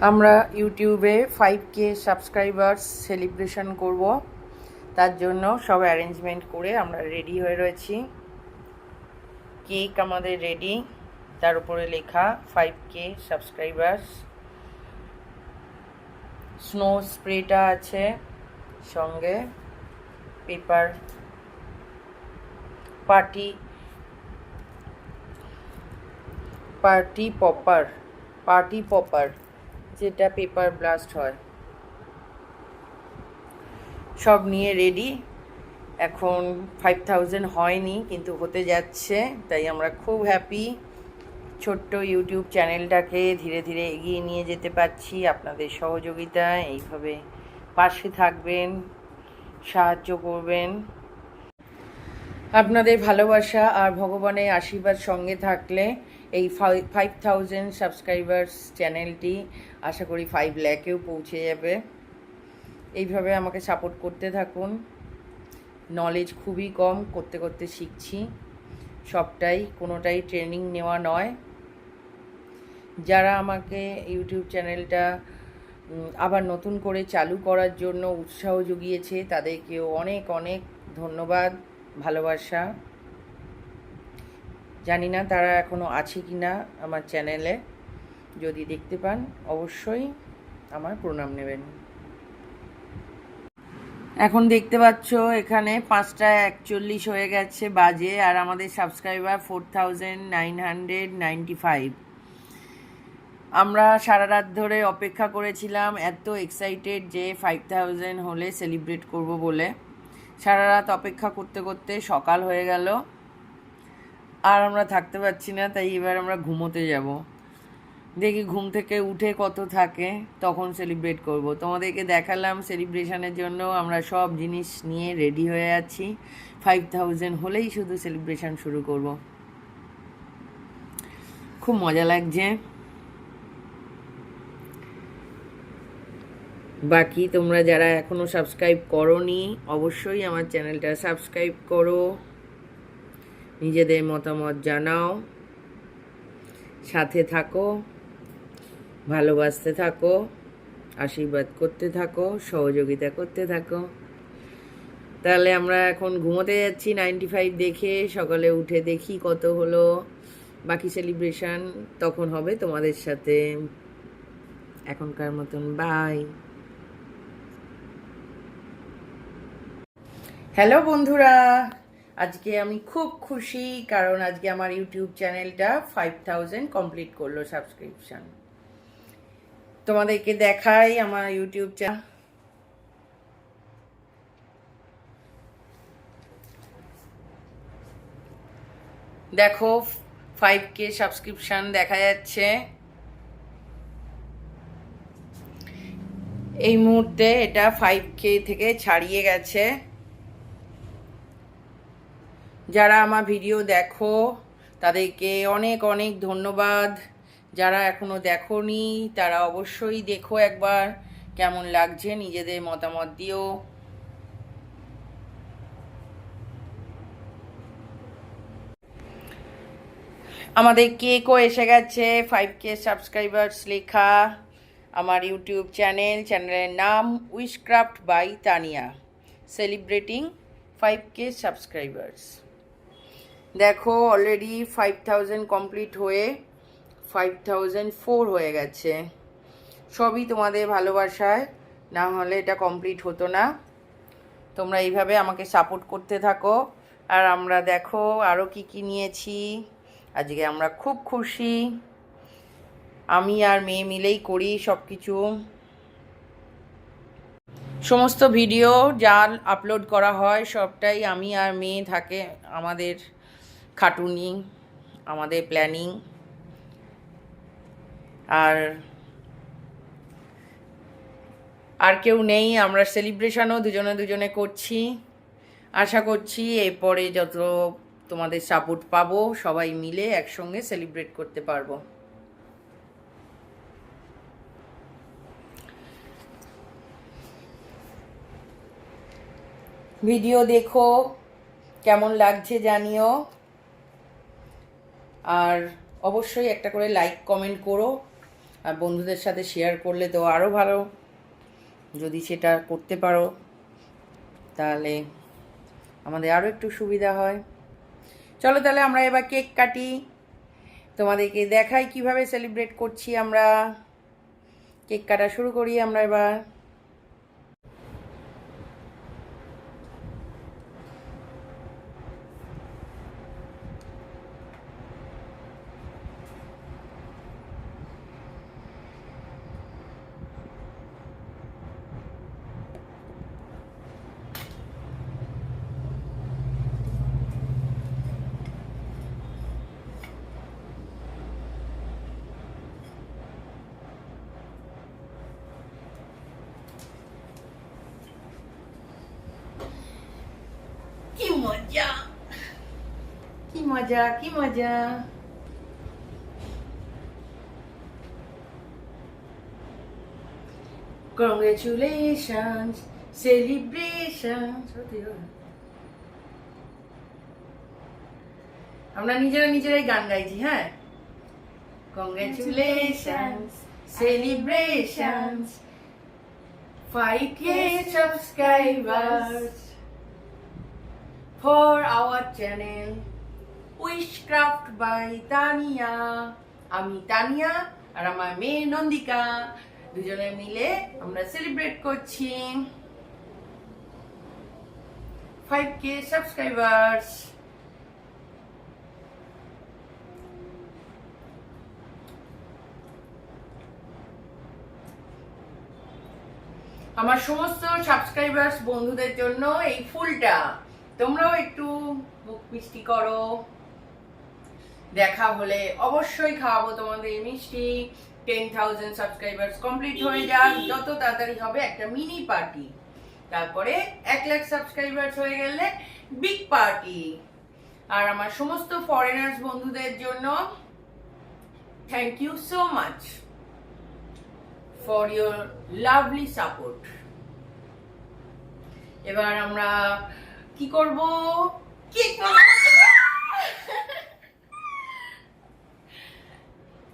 আমরা ইউটিউবে 5K subscribers celebration করব, তার জন্য সব অ্যারেঞ্জমেন্ট করে আমরা রেডি হয়ে রয়েছি। কেক আমাদের রেডি, তার উপরে লেখা 5K সাবস্ক্রাইবার্স। স্নো স্প্রেটা আছে, সঙ্গে পেপার পার্টি পপার যেটা পেপার ব্লাস্ট হয়, সব নিয়ে রেডি। এখন 5000 হয়নি, কিন্তু হতে যাচ্ছে, তাই আমরা খুব হ্যাপি। ছোট্ট ইউটিউব চ্যানেলটাকে ধীরে ধীরে এগিয়ে নিয়ে যেতে পারছি আপনাদের সহযোগিতায়। এইভাবে পাশে থাকবেন, সাহায্য করবেন। আপনাদের ভালোবাসা আর ভগবানের আশীর্বাদ সঙ্গে থাকলে এই 5000 সাবস্ক্রাইবার্স চ্যানেলটি আশা করি 5 লাখেও পৌঁছে যাবে। এইভাবে আমাকে সাপোর্ট করতে থাকুন। নলেজ খুবই কম, করতে করতে শিখছি সবটাই, কোনোটাই ট্রেনিং নেওয়া নয়। যারা আমাকে ইউটিউব চ্যানেলটা আবার নতুন করে চালু করার জন্য উৎসাহ জুগিয়েছে, তাদেরকেও অনেক অনেক ধন্যবাদ, ভালোবাসা। জানি না তারা এখনও আছে কি না আমার চ্যানেলে, যদি দেখতে পান অবশ্যই আমার প্রণাম নেবেন। এখন দেখতে পাচ্ছ এখানে 5:41 হয়ে গেছে বাজে, আর আমাদের সাবস্ক্রাইবার 4995। আমরা সারা রাত ধরে অপেক্ষা করেছিলাম, এত এক্সাইটেড যে 5000 হলে সেলিব্রেট করব বলে। সারা রাত অপেক্ষা করতে করতে সকাল হয়ে গেল, আর আমরা থাকতে পারছি না, তাই এবার আমরা ঘুমোতে যাব। দেখি ঘুম থেকে উঠে কত থাকে, তখন সেলিব্রেট করব। তোমাদেরকে দেখালাম সেলিব্রেশনের জন্য আমরা সব জিনিস নিয়ে রেডি হয়ে আছি। 5000 হলেই শুধু সেলিব্রেশন শুরু করব। খুব মজা লাগছে। বাকি তোমরা যারা এখনও সাবস্ক্রাইব করোনি, অবশ্যই আমার চ্যানেলটা সাবস্ক্রাইব করো, নিজেদের মতামত জানাও, সাথে থাকো, ভালোবাসতে থাকো, আশীর্বাদ করতে থাকো, সহযোগিতা করতে থাকো। তাহলে আমরা এখন ঘুমোতে যাচ্ছি 95 দেখে। সকালে উঠে দেখি কত হলো, বাকি সেলিব্রেশন তখন হবে তোমাদের সাথে। এখনকার মতন বাই। হ্যালো বন্ধুরা, আজকে আমি খুব খুশি, কারণ আজকে আমার ইউটিউব চ্যানেলটা 5000 কমপ্লিট করলো সাবস্ক্রিপশন। তোমাদেরকে দেখাই আমার ইউটিউব চ্যানেল। দেখো 5K সাবস্ক্রিপশন দেখা যাচ্ছে এই মুহূর্তে। এটা 5K থেকে ছাড়িয়ে গেছে। যারা আমার ভিডিও দেখো তাদেরকে অনেক অনেক ধন্যবাদ। যারা এখনো দেখোনি তারা অবশ্যই দেখো একবার, কেমন লাগছে নিজেদের মতামত দিও। আমাদের কেকও এসে গেছে, 5K সাবস্ক্রাইবার্স লেখা। আমার ইউটিউব চ্যানেলের নাম Wishcraft by Tania, celebrating 5K subscribers. দেখো অলরেডি 5000 কমপ্লিট হয়ে 5004 হয়ে গেছে। সবই তোমাদের ভালোবাসায়, না হলে এটা কমপ্লিট হতো না। তোমরা এইভাবে আমাকে সাপোর্ট করতে থাকো। আর আমরা দেখো আরও কি কি নিয়েছি। আজকে আমরা খুব খুশি, আমি আর মেয়ে মিলেই করি সব কিছু। সমস্ত ভিডিও যা আপলোড করা হয় সবটাই আমি আর মেয়ে থাকে, আমাদের খাটুনি, আমাদের প্ল্যানিং। আর কেউ নেই, আমরা সেলিব্রেশনও দুজনে দুজনে করছি। আশা করছি এরপরে যত তোমাদের সাপোর্ট পাবো, সবাই মিলে একসঙ্গে সেলিব্রেট করতে পারবো। ভিডিও দেখো, কেমন লাগছে জানিও, আর অবশ্যই একটা করে লাইক কমেন্ট করো। আর বন্ধুদের সাথে শেয়ার করলে তো আরও ভালো, যদি সেটা করতে পারো তাহলে আমাদের আরও একটু সুবিধা হয়। চলো তাহলে আমরা এবার কেক কাটি, তোমাদেরকে দেখাই কিভাবে সেলিব্রেট করছি আমরা। কেক কাটা শুরু করি আমরা এবার। কি মজা, কি মজা, কি মজা। Congratulations, celebrations. আমরা নিজেরাই গান গাইছি। হ্যাঁ, Congratulations, celebrations, 5K subscribers for our channel Wishcraft by Tania. আমি তানিয়া আর আমার মেয়ে নন্দিকা দুজনে মিলে আমরা সেলিব্রেট করছি 5K সাবস্ক্রাইবার্স। আমার সমস্ত সাবস্ক্রাইবার্স বন্ধুদের জন্য এই ফুলটা, তোমরাও একটু মুখ মিষ্টি করো। দেখা হলে অবশ্যই খাওয়াবো তোমাদের মিষ্টি। 10,000 সাবস্ক্রাইবার্স কমপ্লিট হয়ে যাক, যত তাড়াতাড়ি হবে একটা মিনি পার্টি, তারপরে 1 লাখ সাবস্ক্রাইবার্স হয়ে গেলে বিগ পার্টি। আর আমার সমস্ত ফরেনার্স বন্ধুদের জন্য thank you so much for your lovely support. এবার আমরা কি করব? কেক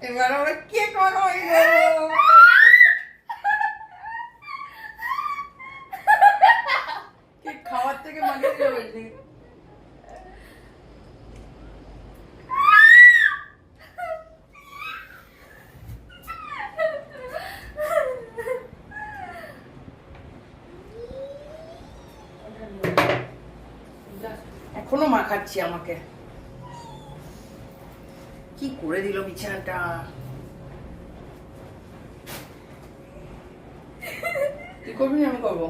এবার আমরা কেক বানাবো। কেক খাওয়ার থেকে মজা বেশি। এখনো মাখাচ্ছি আমাকে, কি করে দিল বিছানাটা। কি করবি? আমি করবো।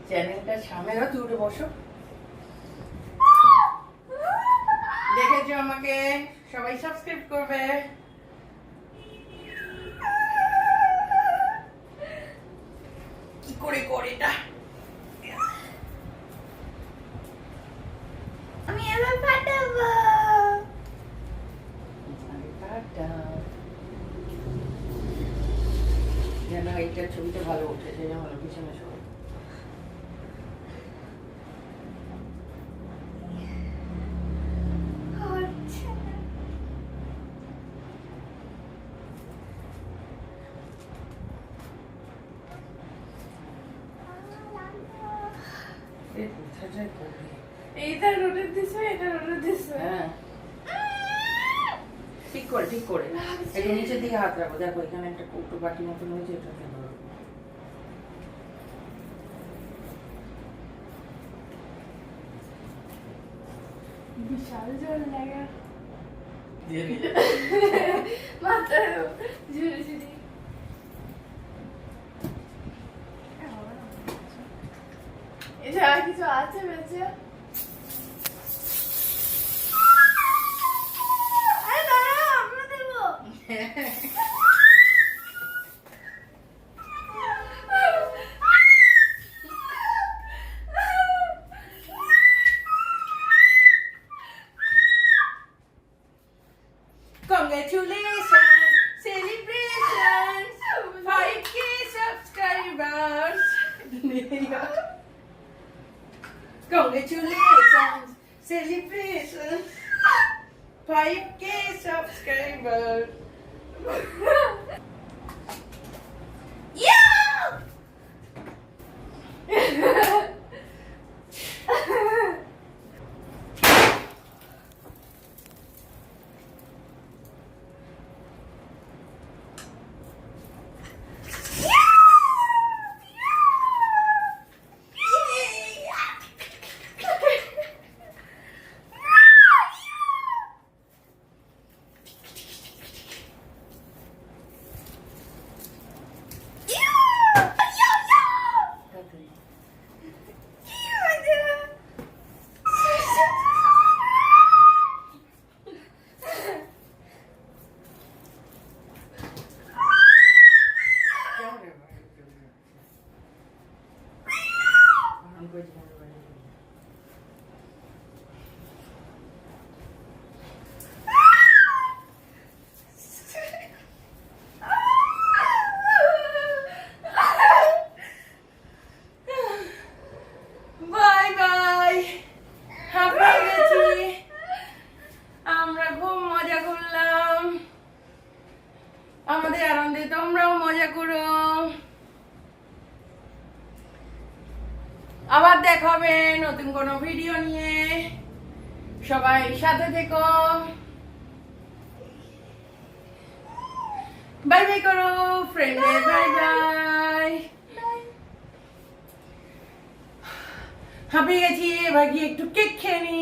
চ্যানেলটা সামনে দাও, তুই উঠে বসো। দেখেছো আমাকে, সবাই সাবস্ক্রাইব করবে। কি করে করে এটা? আমি এবার ফাটাবো। যেন এইটার ছবিটা ভালো উঠেছে, যেমন পিছনে সব এইটা রোটে দিছো, এটা রোটে দিছো। হ্যাঁ, ঠিক করে ঠিক করে একটু নিচের দিকে হাত রাখো। দেখো এখানে একটা কৌটো বাটি মতন হয়েছে, এটাকে ধরো। বিশাল জল লাগা মাথায় ঝুড়ি ঝুড়ি। এটা আর কিছু আছে বেঁচে? আমরা দেবো। Congratulations, celebrations, 5K subscribers. Congratulations, celebrations, 5K subscribers. Bye bye, হাঁপিয়ে গেছি। আমরা খুব মজা করলাম, আমাদের আনন্দে তোমরাও মজা করো। আবার দেখা হবে নতুন কোনো ভিডিও নিয়ে। সবাই সাথে থেকো। বাই বাই করো ফ্রেন্ডে, বাই বাই। হাঁপিয়ে গেছি, এবার গিয়ে একটু কেক খেয়ে নি।